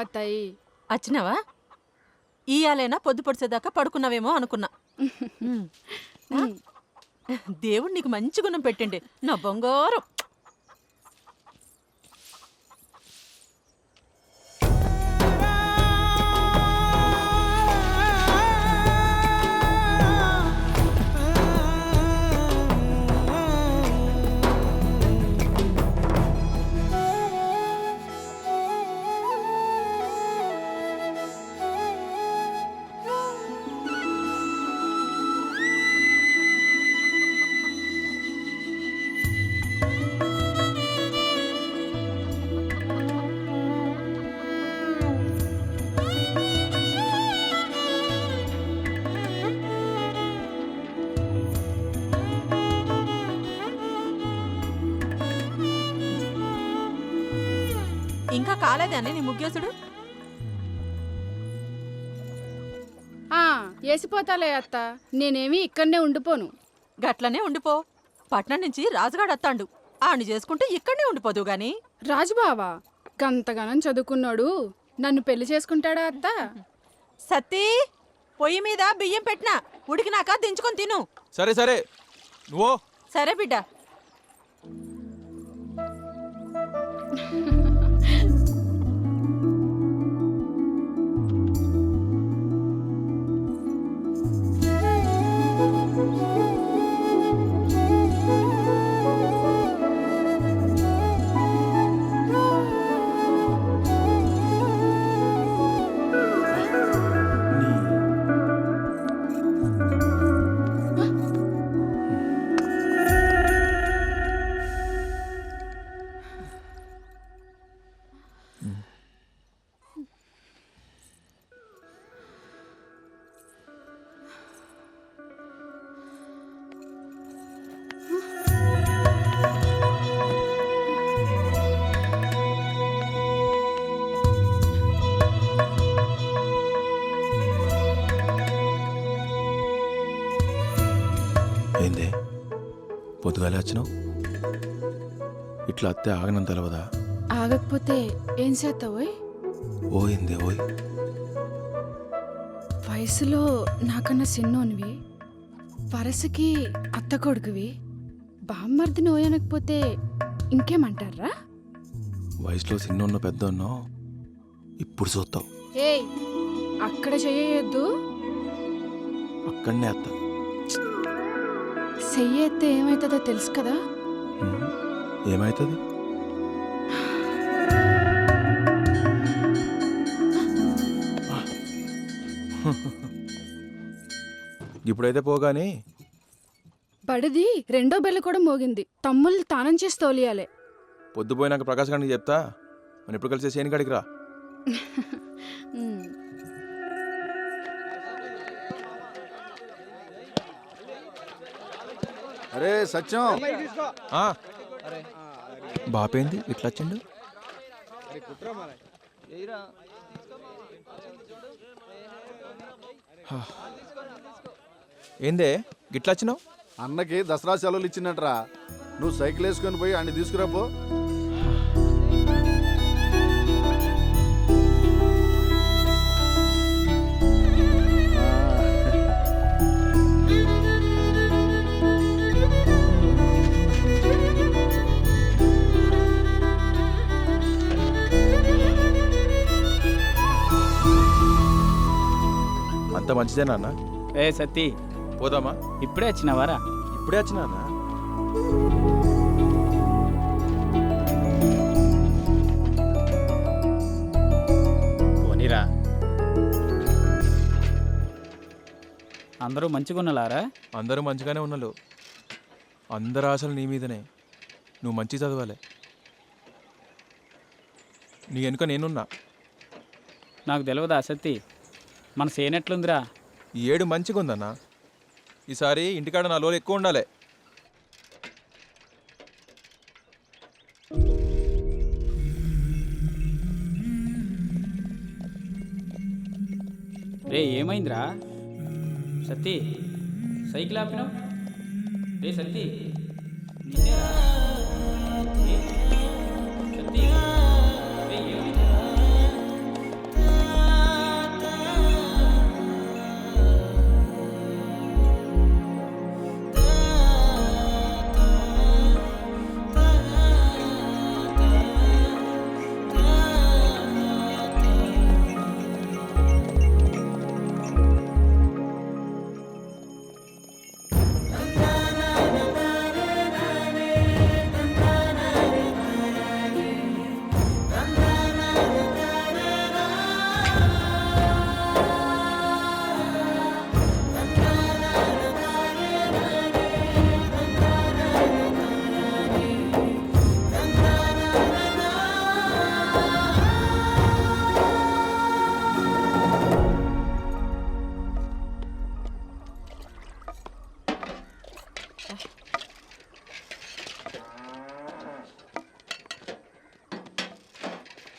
అత్తాయి. వచ్చినావా? ఇయాలేనా పొద్దు పొడిసేదాకా పడుకున్నావేమో అనుకున్నా. దేవుడు నీకు మంచి గుణం పెట్టండి నా బంగారం. ఇంకా కాలేదని నీ ముగ్గేసుడు? వేసిపోతాలే అత్త, నేనేమి ఇక్కడనే ఉండిపోను. గట్లనే ఉండిపో. పట్నం నుంచి రాజుగాడు అత్తాండు, ఆని చేసుకుంటే ఇక్కడనే ఉండిపోదు గాని. రాజుబావా గంతగానం చదువుకున్నాడు, నన్ను పెళ్లి చేసుకుంటాడా అత్త? సతీ, పొయ్యి మీద బియ్యం పెట్టినా, ఉడికినాక దించుకొని తిను. సరే సరే నువ్వు. సరే బిడ్డ. ఏందే పొద్దుగాలే వచ్చినావు? ఇట్లా అత్తే ఆగనం తెలవదా? ఆగకపోతే ఏం చేస్తావోయ్? ఓయిందే ఓయ్. వయసులో నాకన్నా చిన్నోనివి, వరసకి అత్త కొడుకువి, బామ్మర్దిని ఓయనకపోతే ఇంకేమంటారా? వయసులో చిన్నోన్నో పెద్దోన్నో ఇప్పుడు చూస్తావు. ఏయ్, అక్కడ చెయ్యొద్దు. అక్కడనే అత్త. చెయ్యేస్తే ఏమవుతుందో తెలుసు కదా? ఏమవుతుంది? ఇప్పుడైతే పోగాని. బడిది రెండో బెల్ల కూడా మోగింది, తమ్ముళ్ళు తానం చేసి తోలియాలే. పొద్దుపోయినాక ప్రకాశ్ గారికి చెప్తా, మనం ఎప్పుడు కలిసి సేని కాడికి రా. అరే సత్యం, బాపేంది ఇట్లా వచ్చిండు? ఏందే గిట్లా వచ్చినావు? అన్నకి దసరా సెలవులు ఇచ్చినట్రా, నువ్వు సైకిల్ వేసుకొని పోయి అన్ని తీసుకురాపో. అంత మంచిదేనా అన్న? ఏ సతీ, పోదామా? ఇప్పుడే వచ్చినావారా? ఇప్పుడే వచ్చినా అన్న. పోనీరా. అందరూ మంచిగా ఉన్నారా? అందరూ మంచిగానే ఉన్నాడు. అందరు ఆశలు నీ మీదనే. నువ్వు మంచి చదవాలి. నీ వెనుక నేనున్నా. నాకు తెలియదా సతీ, మన సేనెట్లుందిరా? ఈ ఏడు మంచిగా ఉందన్నా. ఈసారి ఇంటికాడ నా లోలు ఎక్కువ ఉండాలి. రే ఏమైందిరా సతీ? సైకిల్ ఆపినావు? రే సతీ, నిన్నేరా? సతీ, రే ఏమైందిరా?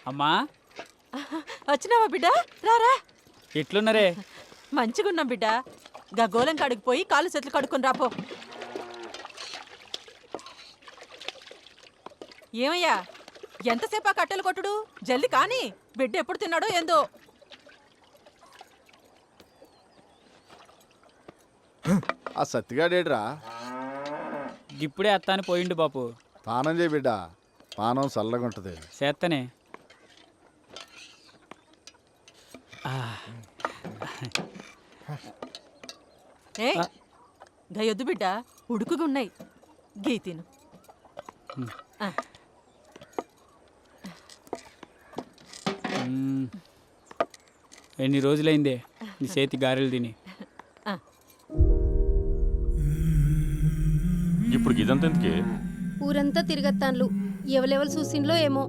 అమ్మా వచ్చినావా బిడ్డ రారా ఎట్లున్నరే? మంచిగున్నాం బిడ్డ గోలం కాడికి పోయి కాళ్ళు చేతులు కడుక్కొని రాపో. ఏమయ్యా ఎంతసేపు ఆ కట్టెలు కొట్టుడు? జల్ది కాని, బిడ్డ ఎప్పుడు తిన్నాడో ఏందో. ఆ సత్తిగాడేడ్రా? ఇప్పుడే అత్తాని పోయిండు బాపు. పానం చేయి బిడ్డ, పానం చల్లగా ఉంటుంది. చేత్తనే. ఏ గయొద్దు బిడ్డ, ఉడుకుగున్నాయి, గీ తిను. ఆ, ఎన్ని రోజులైందే నీ చేతి గారెలు తిని. ఆ. ఇప్పుడు ఇదంతా ఎందుకే? ఊరంతా తిరగత్తాన్లు ఎవలెవలు చూసిండ్లో ఏమో.